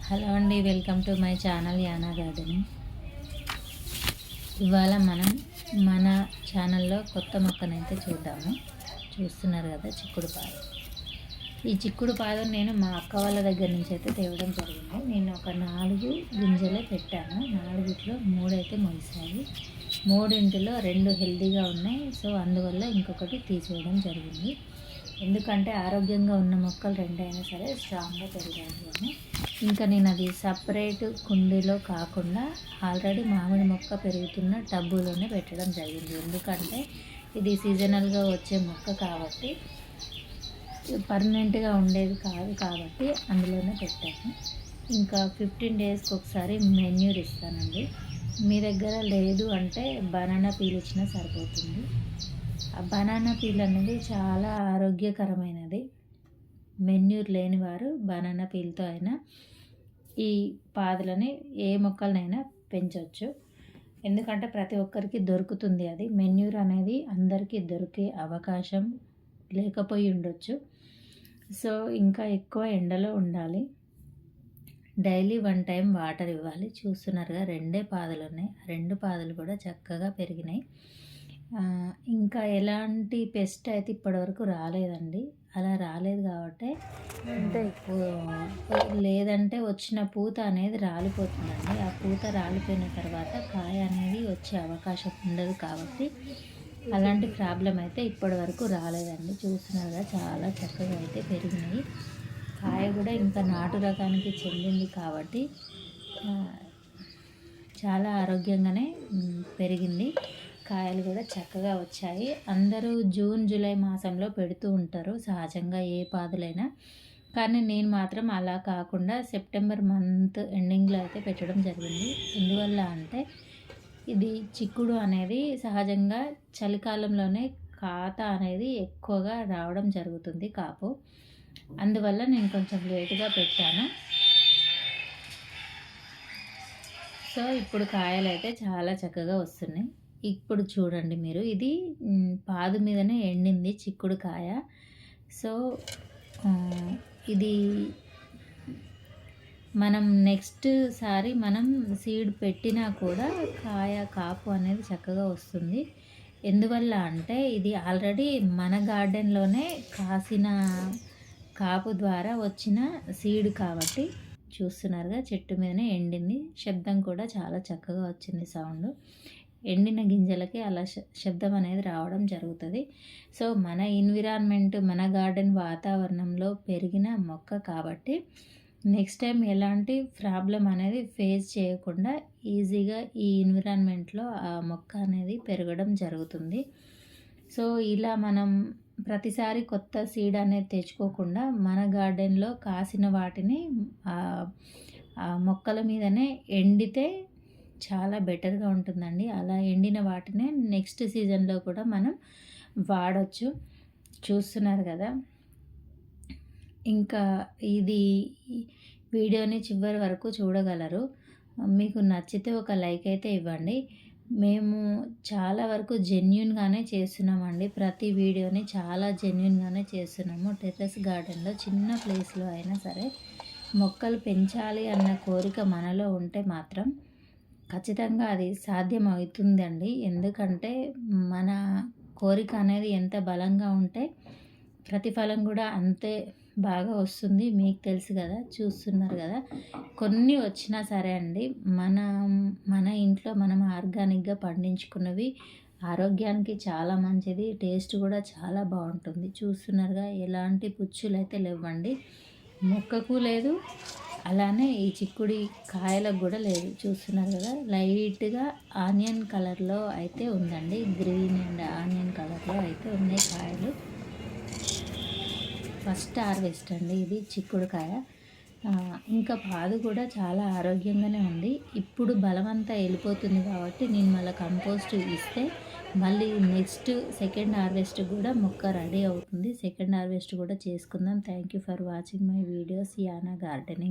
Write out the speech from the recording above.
Hello అండి, welcome to my channel Yana gardening. ఇవాళ మనం మన ఛానల్లో కొత్త మొక్కనైతే చూద్దాము. చూస్తున్నారు కదా, చిక్కుడు పాదు. ఈ చిక్కుడు పాదు నేను మా అక్క వాళ్ళ దగ్గర నుంచి అయితే తేవడం జరిగింది. నేను ఒక 4 గింజలే పెట్టాను. 4 3 అయితే మొలిసాయి. 3 2 హెల్తీగా ఉన్నాయి. సో అందువల్ల ఇంకొకటి తీసేయడం జరిగింది. ఎందుకంటే ఆరోగ్యంగా ఉన్న మొక్కలు 2 అయినా సరే స్ట్రాంగ్గా పెరగాలి అని. ఇంకా నేను అది సపరేట్ కుండీలో కాకుండా ఆల్రెడీ మామిడి మొక్క పెరుగుతున్న టబ్బులోనే పెట్టడం జరిగింది. ఎందుకంటే ఇది సీజనల్గా వచ్చే మొక్క కాబట్టి, పర్మనెంట్గా ఉండేది కాదు కాబట్టి అందులోనే పెట్టాను. ఇంకా 15 డేస్కి ఒకసారి మెన్యూర్ ఇస్తానండి. మీ దగ్గర లేదు అంటే బనానా పీల్ ఇచ్చినా సరిపోతుంది. ఆ బనానా పీల్ అనేది చాలా ఆరోగ్యకరమైనది. మెన్యూర్ లేని వారు బనానా పీల్తో అయినా ఈ పాదులని ఏ మొక్కలనైనా పెంచవచ్చు. ఎందుకంటే ప్రతి ఒక్కరికి దొరుకుతుంది. అది మెన్యూర్ అనేది అందరికీ దొరికే అవకాశం లేకపోయి ఉండొచ్చు. సో ఇంకా ఎక్కువ ఎండలో ఉండాలి. డైలీ 1 టైం వాటర్ ఇవ్వాలి. చూస్తున్నారుగా 2 పాదులు ఉన్నాయి. 2 పాదులు కూడా చక్కగా పెరిగినాయి. ఇంకా ఎలాంటి పెస్ట్ అయితే ఇప్పటివరకు రాలేదండి. అలా రాలేదు కాబట్టి అంటే లేదంటే వచ్చిన పూత అనేది రాలిపోతుందండి. ఆ పూత రాలిపోయిన తర్వాత కాయ అనేది వచ్చే అవకాశం ఉండదు కాబట్టి అలాంటి ప్రాబ్లం అయితే ఇప్పటి వరకు రాలేదండి. చూస్తున్నారుగా చాలా చక్కగా అయితే పెరిగినాయి. కాయ కూడా ఇంకా నాటు రకానికి చెందింది కాబట్టి చాలా ఆరోగ్యంగానే పెరిగింది. కాయలు కూడా చక్కగా వచ్చాయి. అందరూ జూన్ జూలై మాసంలో పెడుతూ ఉంటారు సహజంగా ఏ పాదులైనా. కానీ నేను మాత్రం అలా కాకుండా సెప్టెంబర్ మంత్ ఎండింగ్లో అయితే పెట్టడం జరిగింది. ఎందువల్ల అంటే ఇది చిక్కుడు అనేది సహజంగా చలికాలంలోనే కాత అనేది ఎక్కువగా రావడం జరుగుతుంది, కాపు. అందువల్ల నేను కొంచెం లేటుగా పెట్టాను. సో ఇప్పుడు కాయలు అయితే చాలా చక్కగా వస్తున్నాయి. ఇప్పుడు చూడండి మీరు, ఇది పాదు మీదనే ఎండింది చిక్కుడు కాయ. సో ఇది మనం నెక్స్ట్ సారి మనం సీడ్ పెట్టినా కూడా కాయ కాపు అనేది చక్కగా వస్తుంది. ఎందువల్ల అంటే ఇది ఆల్రెడీ మన గార్డెన్లోనే కాసిన కాపు ద్వారా వచ్చిన సీడ్ కాబట్టి. చూస్తున్నారుగా, చెట్టు మీదనే ఎండింది. శబ్దం కూడా చాలా చక్కగా వచ్చింది సౌండ్. ఎండిన గింజలకి అలా శబ్దం అనేది రావడం జరుగుతుంది. సో మన ఎన్విరాన్మెంట్, మన గార్డెన్ వాతావరణంలో పెరిగిన మొక్క కాబట్టి నెక్స్ట్ టైం ఎలాంటి ప్రాబ్లం అనేది ఫేస్ చేయకుండా ఈజీగా ఈ ఎన్విరాన్మెంట్లో ఆ మొక్క అనేది పెరగడం జరుగుతుంది. సో ఇలా మనం ప్రతిసారి కొత్త సీడ్ అనేది తెచ్చుకోకుండా మన గార్డెన్లో కాసిన వాటిని మొక్కల మీదనే ఎండితే చాలా బెటర్గా ఉంటుందండి. అలా ఎండిన వాటినే నెక్స్ట్ సీజన్లో కూడా మనం వాడచ్చు. చూస్తున్నారు కదా. ఇంకా ఇది వీడియోని చివరి వరకు చూడగలరు. మీకు నచ్చితే ఒక లైక్ అయితే ఇవ్వండి. మేము చాలా వరకు జెన్యూన్గానే చేస్తున్నామండి. ప్రతి వీడియోని చాలా జెన్యూన్గానే చేస్తున్నాము. టెర్రస్ గార్డెన్లో చిన్న ప్లేస్లో అయినా సరే మొక్కలు పెంచాలి అన్న కోరిక మనలో ఉంటే మాత్రం ఖచ్చితంగా అది సాధ్యం అవుతుందండి. ఎందుకంటే మన కోరిక అనేది ఎంత బలంగా ఉంటే ప్రతిఫలం కూడా అంతే బాగా వస్తుంది. మీకు తెలుసు కదా, చూస్తున్నారు కదా. కొన్ని వచ్చినా సరే అండి, మన ఇంట్లో మనం ఆర్గానిక్గా పండించుకున్నవి ఆరోగ్యానికి చాలా మంచిది. టేస్ట్ కూడా చాలా బాగుంటుంది. చూస్తున్నారుగా, ఎలాంటి పుచ్చులు అయితే లేవండి. మొక్కకు లేదు, అలానే ఈ చిక్కుడి కాయలకు కూడా లేదు. చూస్తున్నారు కదా, లైట్గా ఆనియన్ కలర్లో అయితే ఉందండి. గ్రీన్ అండ్ ఆనియన్ కలర్లో అయితే ఉన్నాయి కాయలు. ఫస్ట్ హార్వెస్ట్ అండి ఇది చిక్కుడుకాయ. ఇంకా పాదు కూడా చాలా ఆరోగ్యంగానే ఉంది. ఇప్పుడు బలమంతా వెళ్ళిపోతుంది కాబట్టి నేను మళ్ళీ కంపోస్ట్ ఇస్తే మళ్ళీ నెక్స్ట్ సెకండ్ హార్వెస్ట్ కూడా మొక్క రెడీ అవుతుంది. సెకండ్ హార్వెస్ట్ కూడా చేసుకుందాం. Thank you for watching my videos Yana gardening.